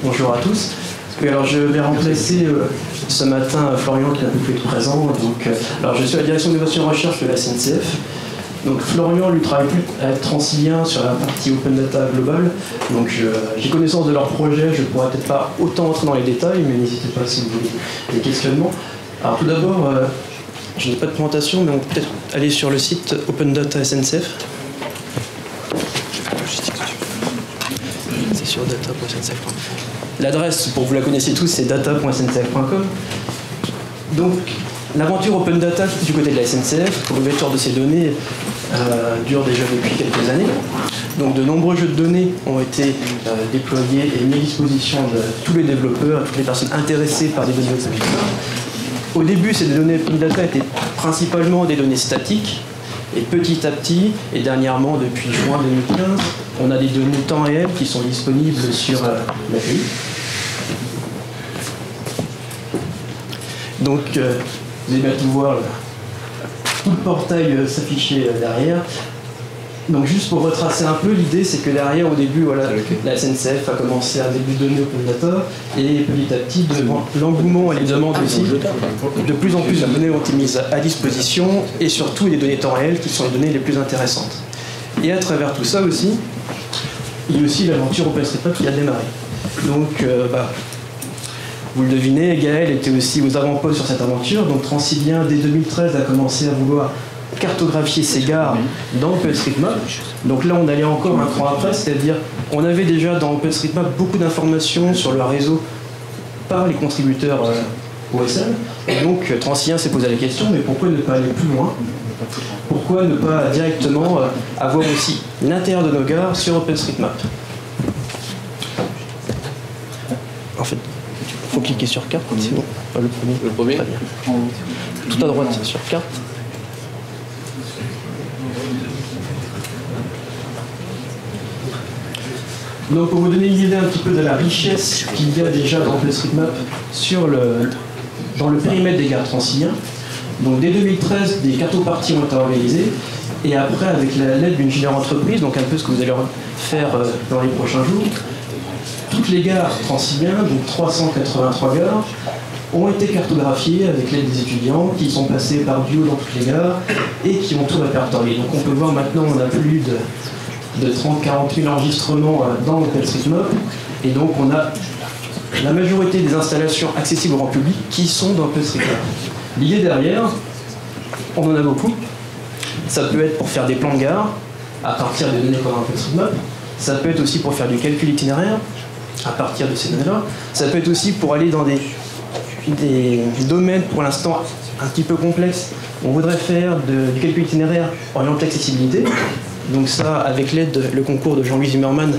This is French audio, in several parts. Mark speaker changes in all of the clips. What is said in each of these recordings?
Speaker 1: Bonjour à tous. Oui, alors je vais remplacer ce matin Florian qui n'a pas pu être présent. Donc, alors je suis à la direction d'innovation et recherche de la SNCF. Donc Florian lui travaille plus avec Transilien sur la partie Open Data Global. Donc j'ai connaissance de leur projet, je ne pourrais peut-être pas autant entrer dans les détails, mais n'hésitez pas si vous voulez des questionnements. Alors tout d'abord, je n'ai pas de présentation, mais on peut peut-être aller sur le site Open Data SNCF. C'est sur data.sncf.com. L'adresse, pour que vous la connaissiez tous, c'est data.sncf.com. Donc, l'aventure Open Data du côté de la SNCF, pour l'ouverture de ces données, dure déjà depuis quelques années. Donc, de nombreux jeux de données ont été déployés et mis à disposition de tous les développeurs, toutes les personnes intéressées par des données open data. Au début, ces données Open Data étaient principalement des données statiques. Et petit à petit, et dernièrement depuis juin 2015, on a des données temps réel qui sont disponibles sur l'API. Donc, vous allez bien tout voir, tout le portail s'afficher derrière. Donc, juste pour retracer un peu, l'idée c'est que derrière, au début, voilà, la SNCF a commencé à début de données Open Data, et petit à petit, devant l'engouement et les demandes aussi, de plus en plus de données ont été mises à disposition, et surtout des données temps réel qui sont les données les plus intéressantes. Et à travers tout ça aussi, il y a aussi l'aventure OpenStreetMap qui a démarré. Donc, vous le devinez, Gaël était aussi aux avant-postes sur cette aventure. Donc Transilien, dès 2013, a commencé à vouloir cartographier ces gares dans OpenStreetMap. Donc là, on allait encore un cran après, c'est-à-dire on avait déjà dans OpenStreetMap beaucoup d'informations sur le réseau par les contributeurs OSM. Et donc Transilien s'est posé la question, mais pourquoi ne pas aller plus loin? Pourquoi ne pas directement avoir aussi l'intérieur de nos gares sur OpenStreetMap? En fait, il faut cliquer sur carte, sinon. Le premier. Le premier. Très bien. Tout à droite sur carte. Donc pour vous donner une idée un petit peu de la richesse qu'il y a déjà dans OpenStreetMap dans le périmètre des gares Transilien. Donc dès 2013, des cartoparties ont été organisées, et après, avec l'aide d'une junior entreprise, donc un peu ce que vous allez faire dans les prochains jours, toutes les gares Transilien, donc 383 gares, ont été cartographiées avec l'aide des étudiants qui sont passés par duo dans toutes les gares et qui ont tout répertorié. Donc on peut voir maintenant, on a plus de 30-40 000 enregistrements dans OpenStreetMap, et donc on a la majorité des installations accessibles au grand public qui sont dans OpenStreetMap. L'idée derrière, on en a beaucoup. Ça peut être pour faire des plans de gare à partir des données qu'on a en OpenStreetMap. Ça peut être aussi pour faire du calcul itinéraire à partir de ces données-là. Ça peut être aussi pour aller dans des domaines pour l'instant un petit peu complexes. On voudrait faire du calcul itinéraire orienté accessibilité. Donc ça, avec l'aide, le concours de Jean-Louis Zimmermann,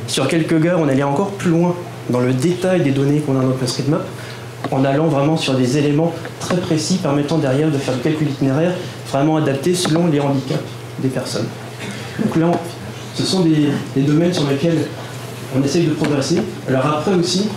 Speaker 1: sur quelques gares, on allait encore plus loin dans le détail des données qu'on a dans OpenStreetMap, en allant vraiment sur des éléments très précis permettant derrière de faire du calcul itinéraire vraiment adapté selon les handicaps des personnes. Donc là, ce sont des domaines sur lesquels on essaye de progresser. Alors après aussi,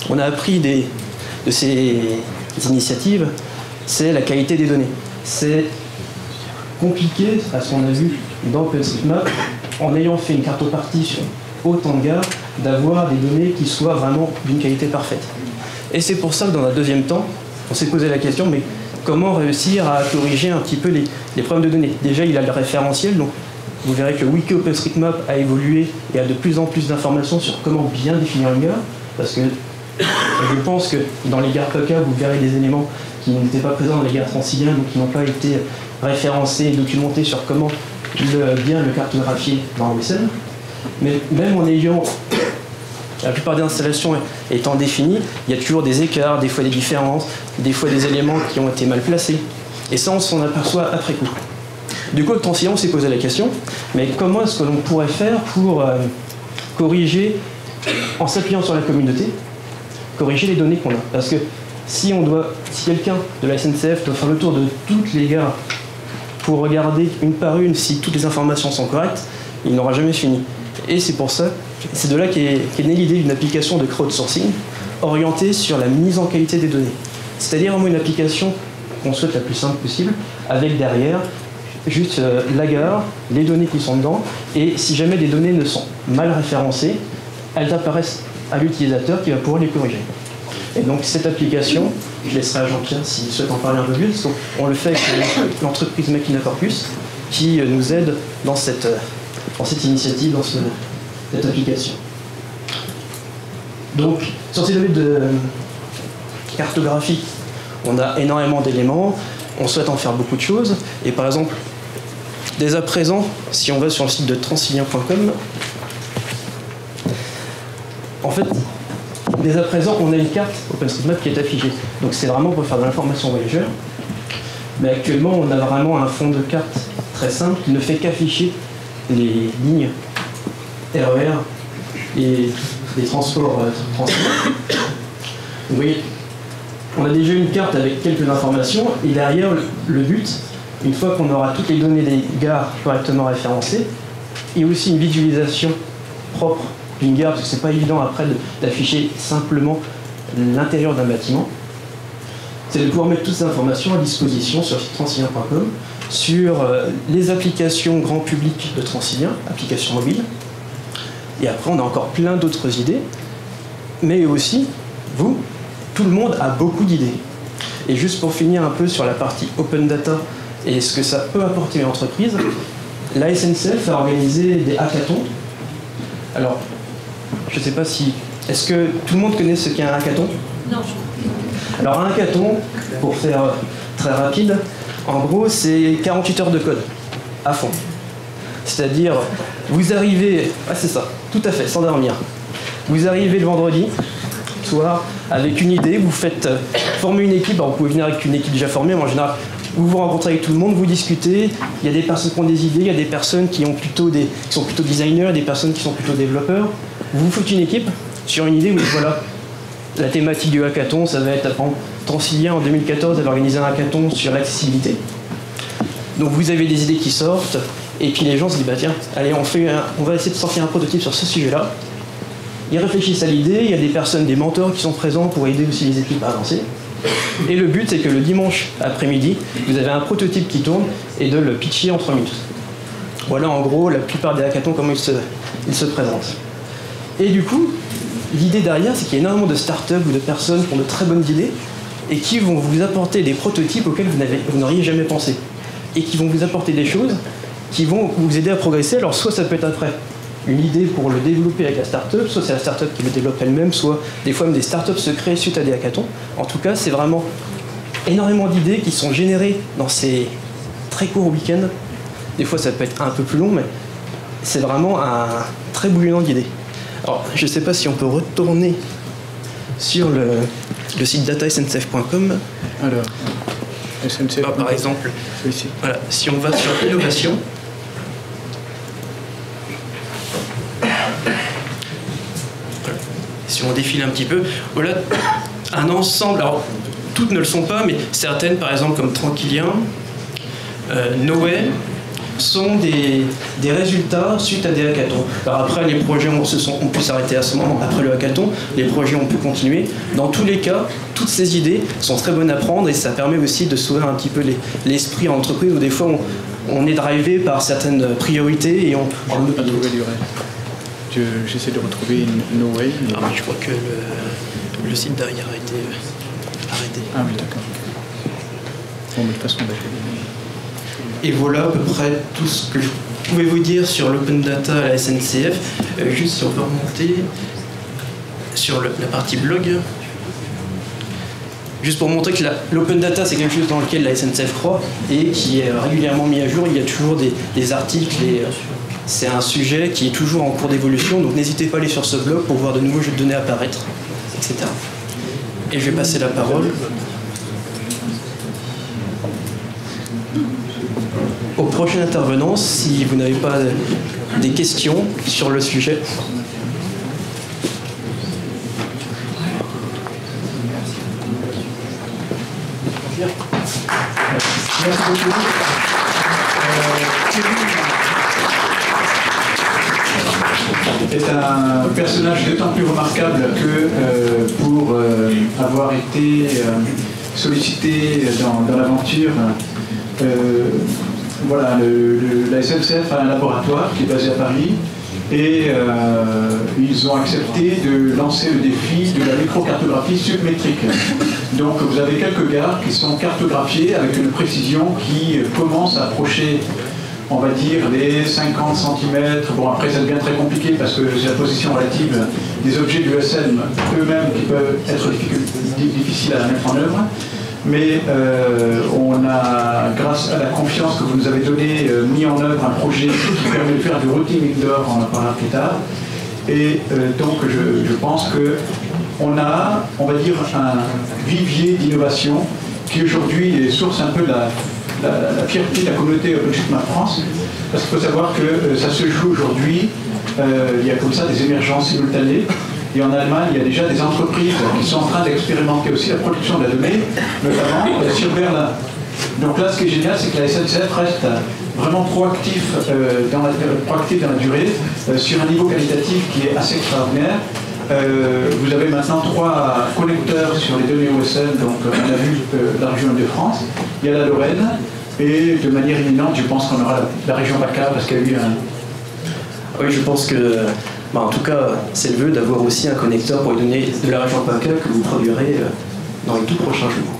Speaker 1: on a appris de ces initiatives, c'est la qualité des données. C'est compliqué, à ce qu'on a vu dans OpenStreetMap, en ayant fait une cartopartie sur autant de gares, d'avoir des données qui soient vraiment d'une qualité parfaite. Et c'est pour ça que dans un deuxième temps, on s'est posé la question, mais comment réussir à corriger un petit peu les problèmes de données? Déjà, il a le référentiel, donc vous verrez que le wiki OpenStreetMap a évolué et a de plus en plus d'informations sur comment bien définir une gare, parce que je pense que dans les gares PACA, vous verrez des éléments qui n'étaient pas présents dans les gares Transilien, donc qui n'ont pas été référencés et documentés sur comment bien le cartographier dans OSM. Mais même en ayant la plupart des installations étant définies, il y a toujours des écarts, des fois des différences, des fois des éléments qui ont été mal placés. Et ça, on s'en aperçoit après coup. Du coup, le Transilien, on s'est posé la question, mais comment est-ce que l'on pourrait faire pour corriger, en s'appuyant sur la communauté, corriger les données qu'on a? Parce que si quelqu'un de la SNCF doit faire le tour de toutes les gares pour regarder une par une si toutes les informations sont correctes, il n'aura jamais fini. Et c'est pour ça, c'est de là qu'est née l'idée d'une application de crowdsourcing orientée sur la mise en qualité des données. C'est-à-dire vraiment une application qu'on souhaite la plus simple possible, avec derrière juste la gare, les données qui sont dedans, et si jamais des données ne sont mal référencées, elles apparaissent à l'utilisateur qui va pouvoir les corriger. Et donc cette application, je laisserai à Jean-Pierre s'il souhaite en parler un peu plus, parce qu'on le fait avec l'entreprise Machina Corpus, qui nous aide dans cette initiative, dans cette application. Donc, sur ces données de cartographie, on a énormément d'éléments, on souhaite en faire beaucoup de choses, et par exemple, dès à présent, si on va sur le site de transilien.com, en fait, dès à présent, on a une carte OpenStreetMap qui est affichée. Donc c'est vraiment pour faire de l'information voyageur. Mais actuellement, on a vraiment un fond de carte très simple qui ne fait qu'afficher les lignes RER et les transports transilien. Vous voyez, on a déjà une carte avec quelques informations, et derrière, le but, une fois qu'on aura toutes les données des gares correctement référencées, et aussi une visualisation propre d'une gare, parce que c'est pas évident après d'afficher simplement l'intérieur d'un bâtiment, c'est de pouvoir mettre toutes ces informations à disposition sur transilien.com, sur les applications grand public de Transilien, applications mobiles. Et après, on a encore plein d'autres idées, mais aussi, vous, tout le monde a beaucoup d'idées. Et juste pour finir un peu sur la partie open data et ce que ça peut apporter à l'entreprise, la SNCF a organisé des hackathons. Alors, je ne sais pas si... Est-ce que tout le monde connaît ce qu'est un hackathon?
Speaker 2: Non.
Speaker 1: Alors, un hackathon, pour faire très rapide, en gros, c'est 48 heures de code, à fond. C'est-à-dire, vous arrivez... Ah, c'est ça, tout à fait, sans dormir. Vous arrivez le vendredi soir avec une idée, vous faites former une équipe. Alors, vous pouvez venir avec une équipe déjà formée, mais en général, vous vous rencontrez avec tout le monde, vous discutez. Il y a des personnes qui ont des idées, il y a des personnes qui sont plutôt designers, des personnes qui sont plutôt développeurs. Vous vous faites une équipe sur une idée, vous dites voilà, la thématique du hackathon, ça va être, par exemple, Transilien en 2014 avait organisé un hackathon sur l'accessibilité. Donc vous avez des idées qui sortent, et puis les gens se disent bah tiens, allez, on va essayer de sortir un prototype sur ce sujet-là. Ils réfléchissent à l'idée, il y a des personnes, des mentors qui sont présents pour aider aussi les équipes à avancer. Et le but, c'est que le dimanche après-midi, vous avez un prototype qui tourne et de le pitcher en 3 minutes. Voilà en gros la plupart des hackathons, comment ils se présentent. Et du coup, l'idée derrière, c'est qu'il y a énormément de startups ou de personnes qui ont de très bonnes idées et qui vont vous apporter des prototypes auxquels vous n'auriez jamais pensé. Et qui vont vous apporter des choses qui vont vous aider à progresser. Alors soit ça peut être après une idée pour le développer avec la startup, soit c'est la startup qui le développe elle-même, soit des fois même des startups se créent suite à des hackathons. En tout cas, c'est vraiment énormément d'idées qui sont générées dans ces très courts week-ends. Des fois, ça peut être un peu plus long, mais c'est vraiment un très bouillonnant d'idées. Alors, je ne sais pas si on peut retourner sur le site datasncf.com.
Speaker 3: Alors, SNCF.
Speaker 1: Par exemple, voilà, si on va sur innovation, si on défile un petit peu, voilà un ensemble, alors toutes ne le sont pas, mais certaines, par exemple comme Tranquilien, Noé, sont des résultats suite à des hackathons. Alors après, les projets ont pu s'arrêter à ce moment, après le hackathon, les projets ont pu continuer. Dans tous les cas, toutes ces idées sont très bonnes à prendre et ça permet aussi de s'ouvrir un petit peu l'esprit en entreprise où des fois on est drivé par certaines priorités et on ne peut pas trouver du rêve.
Speaker 3: J'essaie de retrouver No Way. Mais...
Speaker 1: Ah, je crois que le site derrière a été arrêté.
Speaker 3: Ah oui, d'accord. Bon, mais de toute façon,
Speaker 1: et voilà à peu près tout ce que je pouvais vous dire sur l'open data à la SNCF. Juste si on peut remonter sur la partie blog. Juste pour montrer que l'open data, c'est quelque chose dans lequel la SNCF croit et qui est régulièrement mis à jour. Il y a toujours des articles et c'est un sujet qui est toujours en cours d'évolution. Donc n'hésitez pas à aller sur ce blog pour voir de nouveaux jeux de données apparaître, etc. Et je vais passer la parole au prochain intervenant, si vous n'avez pas des questions sur le sujet.
Speaker 4: Merci beaucoup. Est un personnage d'autant plus remarquable que pour avoir été sollicité dans l'aventure. Voilà, la SNCF a un laboratoire qui est basé à Paris Et ils ont accepté de lancer le défi de la microcartographie submétrique. Donc vous avez quelques gares qui sont cartographiées avec une précision qui commence à approcher, on va dire, les 50 cm. Bon, après ça devient très compliqué parce que c'est la position relative des objets du ESM eux-mêmes qui peuvent être difficiles à mettre en œuvre. Mais on a, grâce à la confiance que vous nous avez donnée, mis en œuvre un projet qui permet de faire du routing indoor, on en parlera plus tard. Et donc je pense qu'on a, on va dire, un vivier d'innovation qui aujourd'hui est source un peu de la fierté de la communauté OpenStreetMap France, parce qu'il faut savoir que ça se joue aujourd'hui, il y a comme ça des émergences simultanées. Et en Allemagne, il y a déjà des entreprises qui sont en train d'expérimenter aussi la production de la donnée, notamment sur Berlin. Donc là, ce qui est génial, c'est que la SNCF reste vraiment proactif dans la durée, sur un niveau qualitatif qui est assez extraordinaire. Vous avez maintenant 3 connecteurs sur les données OSM, donc on a vu la région de France, il y a la Lorraine, et de manière imminente, je pense qu'on aura la région PACA, parce qu'il y a eu un...
Speaker 1: Oui, je pense que... en tout cas, c'est le vœu d'avoir aussi un connecteur pour les données de la région PACA que vous produirez dans les tout prochains jours.